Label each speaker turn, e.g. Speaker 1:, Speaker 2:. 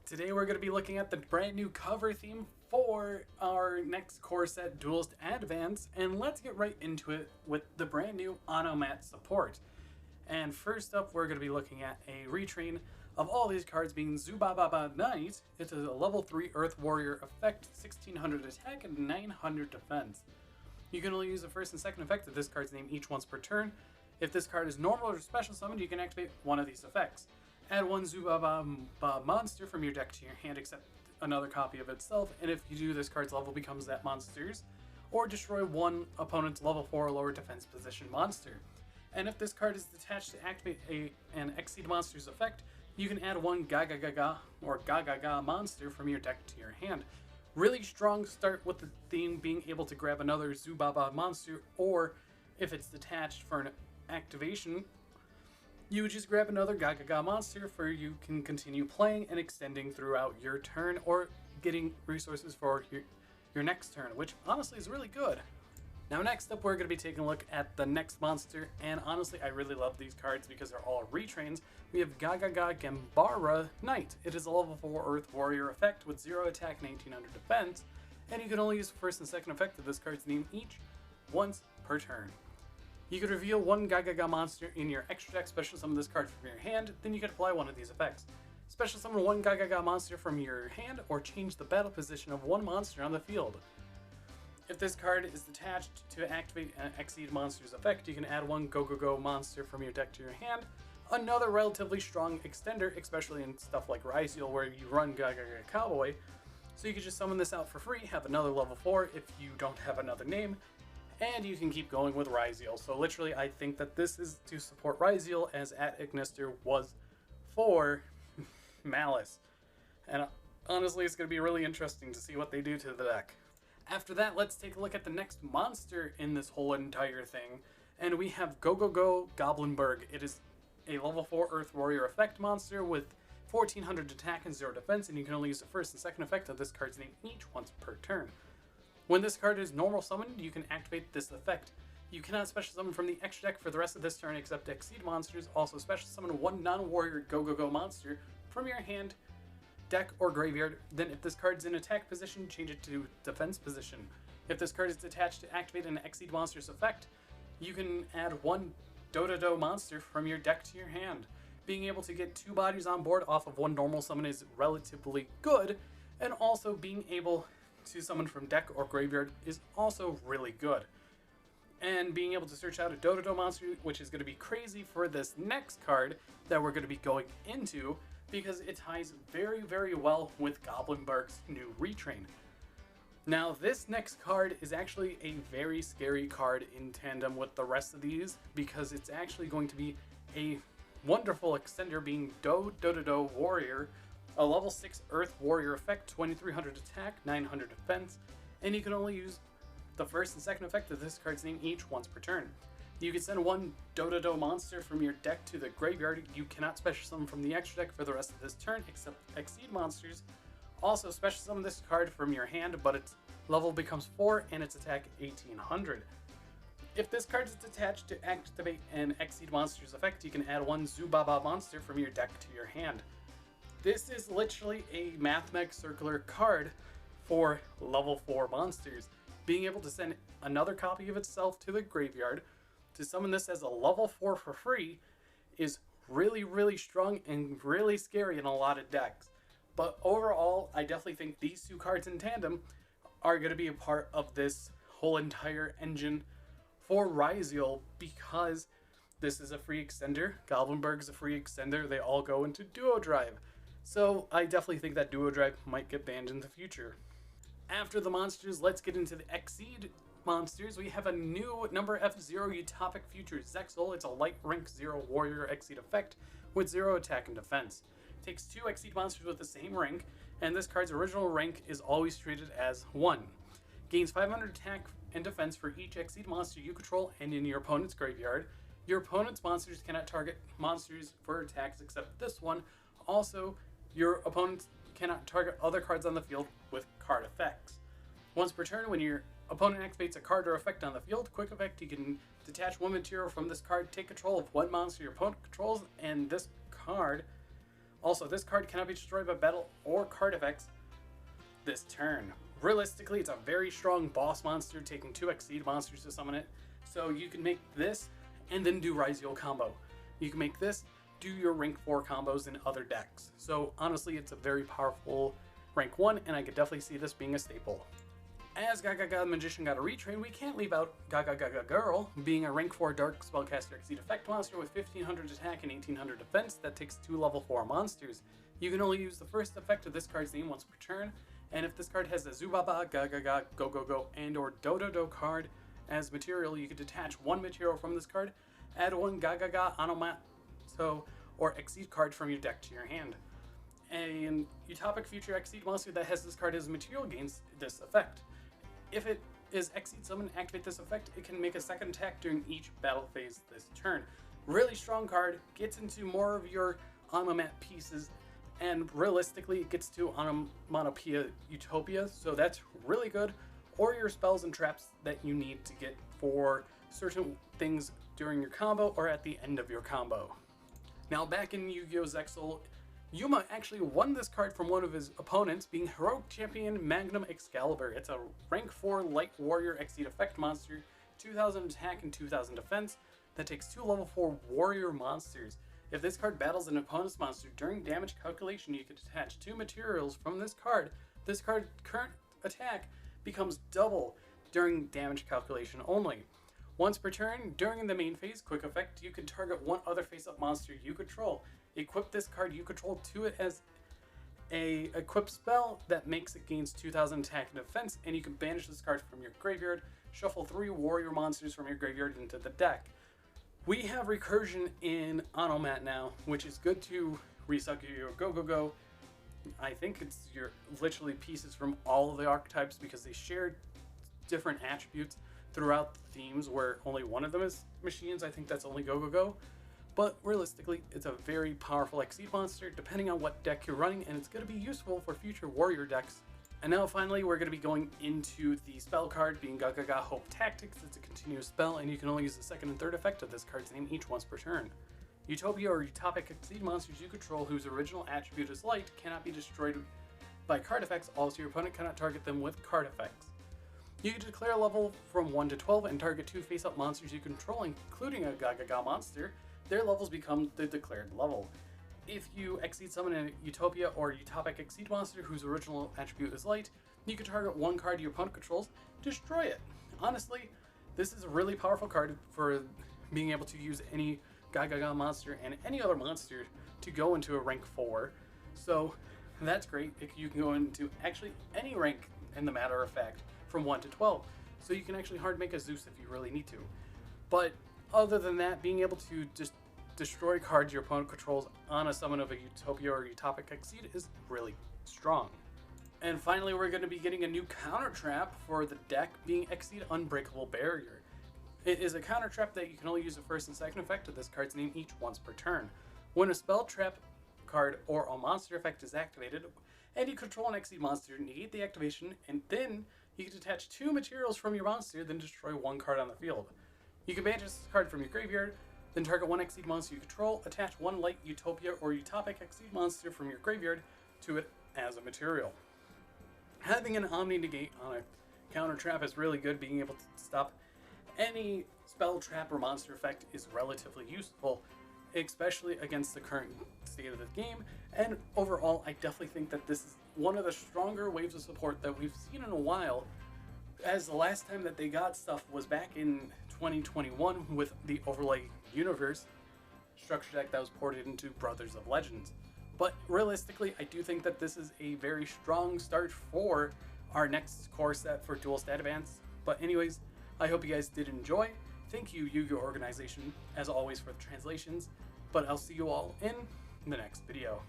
Speaker 1: Today we're going to be looking at the brand new cover theme for our next core set, Duelist Advance, and let's get right into it with the brand new Onomat support. And first up, we're going to be looking at a retrain of all these cards being Zubababa Knight. It's a level 3 Earth Warrior effect, 1600 attack and 900 defense. You can only use the first and second effect of this card's name each once per turn. If this card is normal or special summoned, you can activate one of these effects. Add one Zubaba monster from your deck to your hand except another copy of itself, and if you do, this card's level becomes that monster's, or destroy one opponent's level 4 or lower defense position monster. And if this card is detached to activate an Exceed monster's effect, you can add one Gaga or Gaga monster from your deck to your hand. Really strong start with the theme being able to grab another Zubaba monster, or if it's detached for an activation, you would just grab another Gaga monster for you can continue playing and extending throughout your turn or getting resources for your next turn, which honestly is really good. Now next up, we're going to be taking a look at the next monster, and honestly I really love these cards because they're all retrains. We have Gaga Gambara Knight. It is a level 4 Earth Warrior effect with 0 attack and 1800 defense, and you can only use the first and second effect of this card's name each once per turn. You could reveal one Gaga monster in your extra deck, special summon this card from your hand, then you could apply one of these effects. Special summon one Gaga monster from your hand, or change the battle position of one monster on the field. If this card is detached to activate an Exceed monster's effect, you can add one Go monster from your deck to your hand. Another relatively strong extender, especially in stuff like Ryzeal where you run Gaga Cowboy. So you could just summon this out for free, have another level 4 if you don't have another name, and you can keep going with Ryzeal. So literally, I think that this is to support Ryzeal as At Ignister was for Malice. And honestly, it's going to be really interesting to see what they do to the deck. After that, let's take a look at the next monster in this whole entire thing. And we have Go Goblinberg. It is a level 4 Earth Warrior effect monster with 1400 attack and 0 defense, and you can only use the first and second effect of this card's name each once per turn. When this card is normal summoned, you can activate this effect. You cannot special summon from the extra deck for the rest of this turn except Exceed monsters. Also special summon one non-warrior Go monster from your hand, deck, or graveyard. Then if this card's in attack position, change it to defense position. If this card is detached to activate an Exceed monster's effect, you can add one Do monster from your deck to your hand. Being able to get 2 bodies on board off of one normal summon is relatively good, and also being able to summon from deck or graveyard is also really good. And being able to search out a Do monster, which is going to be crazy for this next card that we're going to be going into, because it ties very, very well with Goblinberg's new retrain. Now, this next card is actually a very scary card in tandem with the rest of these, because it's actually going to be a wonderful extender being Do Warrior, a level 6 Earth Warrior effect, 2300 attack, 900 defense, and you can only use the first and second effect of this card's name each once per turn. You can send one Do monster from your deck to the graveyard. You cannot special summon from the extra deck for the rest of this turn except Exceed monsters. Also special summon this card from your hand, but its level becomes 4 and its attack 1800. If this card is detached to activate an Exceed monster's effect, you can add one Zubaba monster from your deck to your hand. This is literally a Mathmech circular card for level 4 monsters. Being able to send another copy of itself to the graveyard to summon this as a level 4 for free is really, really strong and really scary in a lot of decks. But overall, I definitely think these 2 cards in tandem are going to be a part of this whole entire engine for Ryzeal, because this is a free extender, Goblinberg is a free extender, they all go into Duo Drive. So I definitely think that Duo Drive might get banned in the future. After the monsters, let's get into the Exceed monsters. We have a new number F0 Utopic Future Zexal. It's a light rank 0 warrior Exceed effect with 0 attack and defense. It takes 2 Exceed monsters with the same rank, and this card's original rank is always treated as 1. Gains 500 attack and defense for each Exceed monster you control and in your opponent's graveyard. Your opponent's monsters cannot target monsters for attacks except this one. Also, your opponents cannot target other cards on the field with card effects. Once per turn, when your opponent activates a card or effect on the field, quick effect, you can detach one material from this card, take control of one monster your opponent controls, and this card Also, this card cannot be destroyed by battle or card effects this turn. Realistically, it's a very strong boss monster, taking 2 Exceed monsters to summon it. So you can make this and then do Ryziel combo. You can make this, do your rank 4 combos in other decks. So honestly, it's a very powerful rank 1, and I could definitely see this being a staple. As Gaga the Magician got a retrain, we can't leave out Gaga Girl, being a rank 4 Dark Spellcaster Exceed effect monster with 1500 attack and 1800 defense that takes 2 level 4 monsters. You can only use the first effect of this card's name once per turn, and if this card has a Zubaba, Gaga, Go, and or Do card as material, you can detach 1 material from this card, add 1 Gaga Onomat, or Exceed card from your deck to your hand. And Utopic Future Exceed monster that has this card as material gains this effect. If it is Exceed Summon, activate this effect, it can make a second attack during each battle phase this turn. Really strong card, gets into more of your Onomat pieces, and realistically it gets to Onomatopoeia Utopia, so that's really good, or your spells and traps that you need to get for certain things during your combo or at the end of your combo. Now back in Yu-Gi-Oh! Zexal, Yuma actually won this card from one of his opponents, being Heroic Champion Magnum Excalibur. It's a rank 4 Light Warrior Exceed effect monster, 2000 attack and 2000 defense, that takes 2 level 4 warrior monsters. If this card battles an opponent's monster during damage calculation, you can detach 2 materials from this card. This card's current attack becomes double during damage calculation only. Once per turn, during the main phase quick effect, you can target 1 other face-up monster you control. Equip this card you control to it as a equip spell that makes it gains 2000 attack and defense, and you can banish this card from your graveyard, shuffle 3 warrior monsters from your graveyard into the deck. We have recursion in Onomat now, which is good to resuck your Go. I think it's your literally pieces from all of the archetypes because they share different attributes throughout the themes, where only one of them is machines. I think that's only Go. But realistically, it's a very powerful Exceed monster depending on what deck you're running, and it's going to be useful for future warrior decks. And now finally, we're going to be going into the spell card, being Gaga Hope Tactics. It's a continuous spell, and you can only use the second and third effect of this card's name each once per turn. Utopia or Utopic Exceed monsters you control whose original attribute is light cannot be destroyed by card effects, also your opponent cannot target them with card effects. You can declare a level from 1 to 12 and target 2 face-up monsters you control, including a Gaga monster. Their levels become the declared level. If you Exceed Summon a Utopia or Utopic Exceed monster whose original attribute is light, you can target 1 card your opponent controls, destroy it. Honestly, this is a really powerful card for being able to use any Gaga monster and any other monster to go into a rank 4. So that's great. You can go into actually any rank, in the matter of fact, from 1 to 12. So you can actually hard make a Zeus if you really need to. But other than that, being able to just destroy cards your opponent controls on a summon of a Utopia or Utopic Exceed is really strong. And finally, we're going to be getting a new counter trap for the deck, being Exceed Unbreakable Barrier. It is a counter trap that you can only use the first and second effect of this card's name each once per turn. When a spell, trap card, or a monster effect is activated, and you control an Exceed monster, negate the activation, and then you can detach 2 materials from your monster, then destroy 1 card on the field. You can banish this card from your graveyard, then target 1 Exceed monster you control, attach 1 light Utopia or Utopic Exceed monster from your graveyard to it as a material. Having an Omni Negate on a counter trap is really good. Being able to stop any spell, trap, or monster effect is relatively useful, especially against the current state of the game. And overall, I definitely think that this is one of the stronger waves of support that we've seen in a while, as the last time that they got stuff was back in 2021 with the Overlay Universe structure deck that was ported into Brothers of Legends. But realistically, I do think that this is a very strong start for our next core set for Dual Stat Advance. But anyways, I hope you guys did enjoy. Thank you, Yu-Gi-Oh! Organization, as always, for the translations. But I'll see you all in the next video.